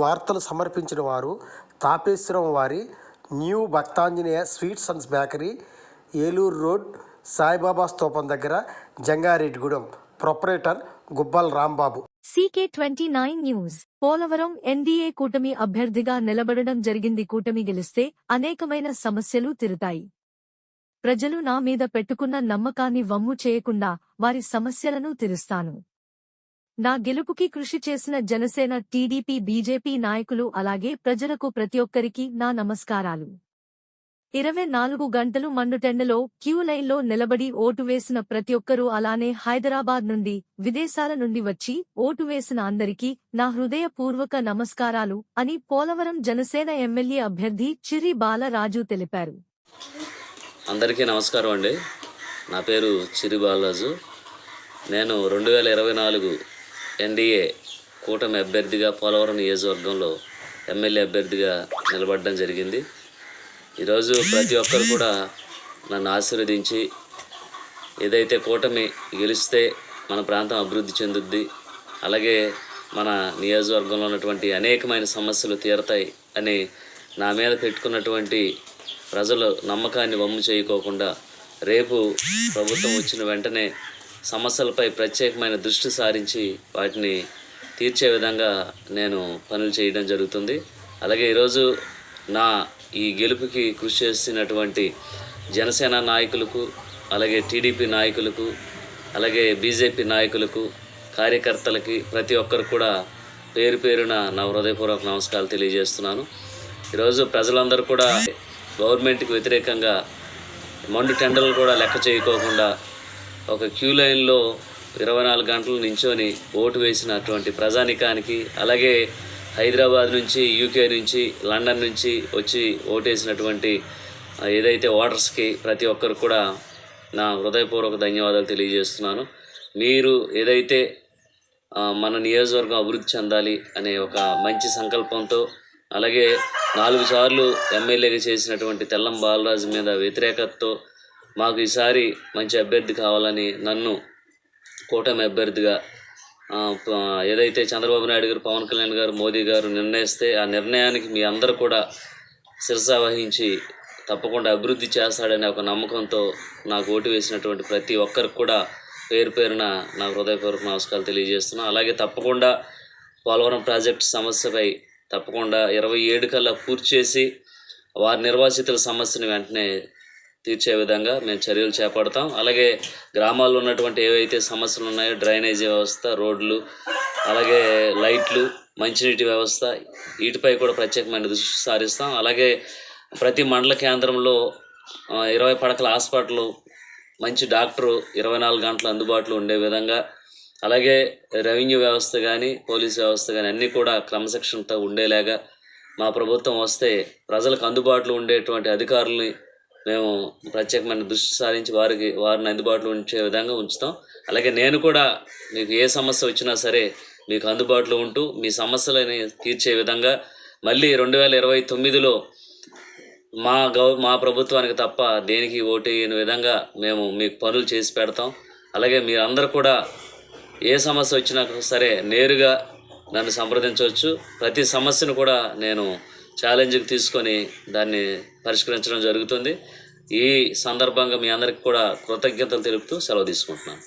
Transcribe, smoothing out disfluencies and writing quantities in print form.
వార్తలు సమర్పించిన వారు తాపేశ్వరం వారి new Bhaktanjaneya sweets and bakery, Eluru road, Saibaba స్తూపం దగ్గర, Jangareddygudem. Proprietor Gubbal Rambabu. CK29 news. Polavaram NDA కూటమి అభ్యర్థిగా నిలబడడం జరిగింది. కూటమి గెలిస్తే అనేకమైన సమస్యలు తీరుతాయి. ప్రజలు నా మీద పెట్టుకున్న నమ్మకాన్ని వమ్ము చేయకుండా వారి సమస్యలను తీరుస్తాను. నా గెలుపుకి కృషి చేసిన జనసేన, టీడీపీ, బీజేపీ నాయకులు అలాగే ప్రజలకు ప్రతి ఒక్కరికి నా నమస్కారాలు. 24 గంటలు మండుటెండలో క్యూ లైన్లో నిలబడి ఓటు వేసిన ప్రతి ఒక్కరూ, అలానే హైదరాబాద్ నుండి, విదేశాల నుండి వచ్చి ఓటు వేసిన అందరికీ నా హృదయపూర్వక నమస్కారాలు అని పోలవరం జనసేన ఎమ్మెల్యే అభ్యర్థి చిర్రి బాలరాజు తెలిపారు. అందరికీ నమస్కారం అండి. నా పేరు చిర్రి బాలరాజు. నేను 2024 ఎన్డీఏ కూటమి అభ్యర్థిగా పోలవరం నియోజకవర్గంలో ఎమ్మెల్యే అభ్యర్థిగా నిలబడడం జరిగింది. ఈరోజు ప్రతి ఒక్కరు కూడా నన్ను ఆశీర్వదించి, ఏదైతే కూటమి గెలిస్తే మన ప్రాంతం అభివృద్ధి చెందుద్ది, అలాగే మన నియోజకవర్గంలో ఉన్నటువంటి అనేకమైన సమస్యలు తీరతాయి అని నా మీద పెట్టుకున్నటువంటి ప్రజలు నమ్మకాన్ని వమ్ము చేయకోకుండా, రేపు ప్రభుత్వం వచ్చిన వెంటనే సమస్యలపై ప్రత్యేకమైన దృష్టి సారించి వాటిని తీర్చే విధంగా నేను పనులు చేయడం జరుగుతుంది. అలాగే ఈరోజు నా ఈ గెలుపుకి కృషి చేస్తున్నటువంటి జనసేన నాయకులకు, అలాగే టీడీపీ నాయకులకు, అలాగే బీజేపీ నాయకులకు, కార్యకర్తలకి, ప్రతి ఒక్కరు కూడా పేరు పేరున నా హృదయపూర్వక నమస్కారాలు తెలియజేస్తున్నాను. ఈరోజు ప్రజలందరూ కూడా గవర్నమెంట్కి వ్యతిరేకంగా మండు టెండర్లు కూడా లెక్క చేయకోకుండా ఒక క్యూ లైన్లో 24 గంటలు నించొని ఓటు వేసినటువంటి ప్రజానికానికి, అలాగే హైదరాబాద్ నుంచి, యూకే నుంచి, లండన్ నుంచి వచ్చి ఓటేసినటువంటి ఏదైతే ఓటర్స్కి ప్రతి ఒక్కరు కూడా నా హృదయపూర్వక ధన్యవాదాలు తెలియజేస్తున్నాను. మీరు ఏదైతే మన నియోజకవర్గం అభివృద్ధి చెందాలి అనే ఒక మంచి సంకల్పంతో, అలాగే 4 సార్లు ఎమ్మెల్యేగా చేసినటువంటి తెల్లం బాలరాజు మీద వ్యతిరేకతతో మాకు ఈసారి మంచి అభ్యర్థి కావాలని నన్ను కూటమి అభ్యర్థిగా ఏదైతే చంద్రబాబు నాయుడు గారు, పవన్ కళ్యాణ్ గారు, మోదీ గారు నిర్ణయిస్తే ఆ నిర్ణయానికి మీ అందరూ కూడా శిరస వహించి తప్పకుండా అభివృద్ధి చేస్తాడనే ఒక నమ్మకంతో నాకు ఓటు వేసినటువంటి ప్రతి ఒక్కరికి కూడా పేరు పేరున నా హృదయపూర్వక నమస్కారాలు తెలియజేస్తున్నాను. అలాగే తప్పకుండా పోలవరం ప్రాజెక్టు సమస్యపై తప్పకుండా 27 కల్లా పూర్తి చేసి వారి నిర్వాసితుల సమస్యను వెంటనే తీర్చే విధంగా మేము చర్యలు చేపడతాం. అలాగే గ్రామాల్లో ఉన్నటువంటి ఏవైతే సమస్యలు ఉన్నాయో, డ్రైనేజీ వ్యవస్థ, రోడ్లు, అలాగే లైట్లు, మంచినీటి వ్యవస్థ, వీటిపై కూడా ప్రత్యేకమైన దృష్టి సారిస్తాం. అలాగే ప్రతి మండల కేంద్రంలో 20 పడకల హాస్పిటల్, మంచి డాక్టరు 24 గంటలు అందుబాటులో ఉండే విధంగా, అలాగే రెవెన్యూ వ్యవస్థ కానీ, పోలీస్ వ్యవస్థ కానీ అన్నీ కూడా క్రమశిక్షణతో ఉండేలాగా మా ప్రభుత్వం వస్తే ప్రజలకు అందుబాటులో ఉండేటువంటి అధికారులని మేము ప్రత్యేకమైన దృష్టి సారించి వారిని అందుబాటులో ఉంచే విధంగా ఉంచుతాం. అలాగే నేను కూడా మీకు ఏ సమస్య వచ్చినా సరే మీకు అందుబాటులో ఉంటూ మీ సమస్యలని తీర్చే విధంగా మళ్ళీ 2029లో మా ప్రభుత్వానికి తప్ప దేనికి ఓటు వేయని విధంగా మేము మీకు పనులు చేసి పెడతాం. అలాగే మీరందరూ కూడా ఏ సమస్య వచ్చినా సరే నేరుగా నన్ను సంప్రదించవచ్చు. ప్రతి సమస్యను కూడా నేను ఛాలెంజ్కి తీసుకొని దాన్ని పరిష్కరించడం జరుగుతుంది. ఈ సందర్భంగా మీ అందరికీ కూడా కృతజ్ఞతలు తెలుపుతూ సెలవు తీసుకుంటున్నాను.